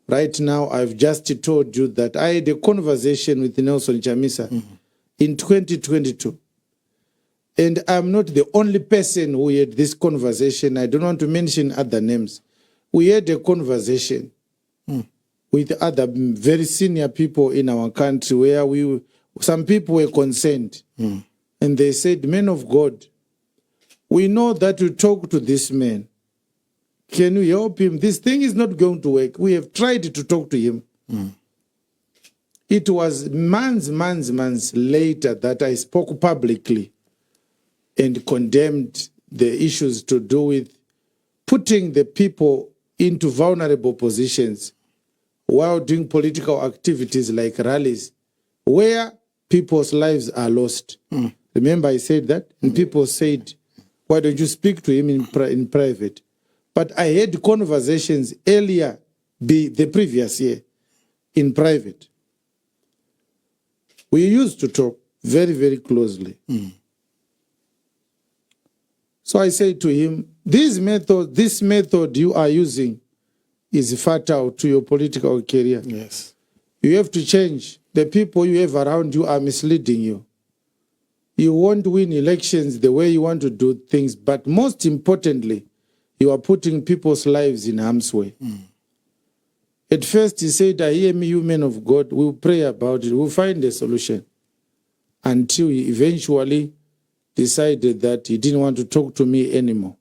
Right now, I've just told you that I had a conversation with Nelson Chamisa in 2022. And I'm not the only person who had this conversation. I don't want to mention other names. We had a conversation with other very senior people in our country where some people were concerned. And they said, men of God, we know that you talk to this man. Can you help him? This thing is not going to work. We have tried to talk to him. It was months later that I spoke publicly and condemned the issues to do with putting the people into vulnerable positions while doing political activities like rallies, where people's lives are lost. Remember I said that? And people said, why don't you speak to him in private? But I had conversations earlier, the previous year, in private. We used to talk very, very closely. So I said to him, this method you are using is fatal to your political career. Yes. You have to change. The people you have around you are misleading you. You won't win elections the way you want to do things, but most importantly, you are putting people's lives in harm's way. At first, he said, I hear me, you men of God, we'll pray about it, we'll find a solution. Until he eventually decided that he didn't want to talk to me anymore.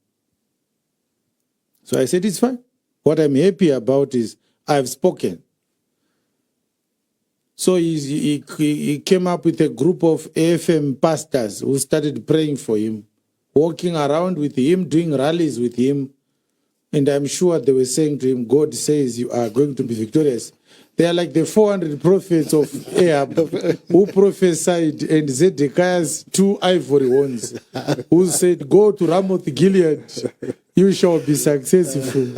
So I said, it's fine. What I'm happy about is I've spoken. So he came up with a group of AFM pastors who started praying for him, walking around with him, doing rallies with him. And I'm sure they were saying to him, God says you are going to be victorious. They are like the 400 prophets of Ahab who prophesied, and Zedekiah's 2 ivory horns, who said, go to Ramoth Gilead, you shall be successful.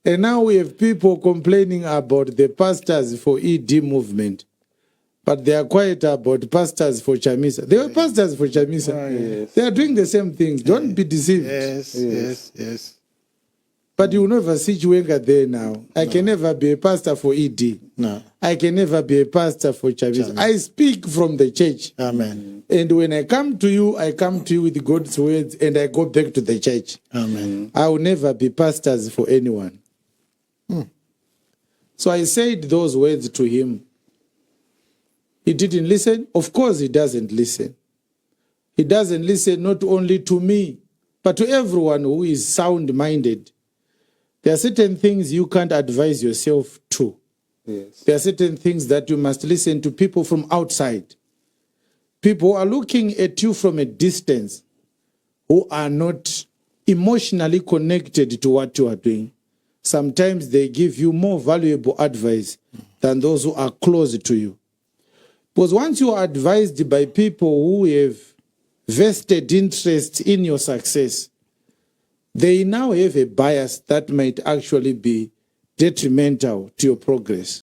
And now we have people complaining about the pastors for ED movement. But they are quiet about pastors for Chamisa. They were pastors for Chamisa. Yes. They are doing the same things. Don't be deceived. Yes. But you will never see Chiwenga there now. I can never be a pastor for ED. No. I can never be a pastor for Chamisa. I speak from the church. Amen. And when I come to you with God's words, and I go back to the church. Amen. I will never be pastors for anyone. So I said those words to him. He didn't listen. Of course he doesn't listen. He doesn't listen not only to me, but to everyone who is sound-minded. There are certain things you can't advise yourself to. Yes. There are certain things that you must listen to people from outside. People who are looking at you from a distance, who are not emotionally connected to what you are doing. Sometimes they give you more valuable advice than those who are close to you. Because once you are advised by people who have vested interest in your success, they now have a bias that might actually be detrimental to your progress.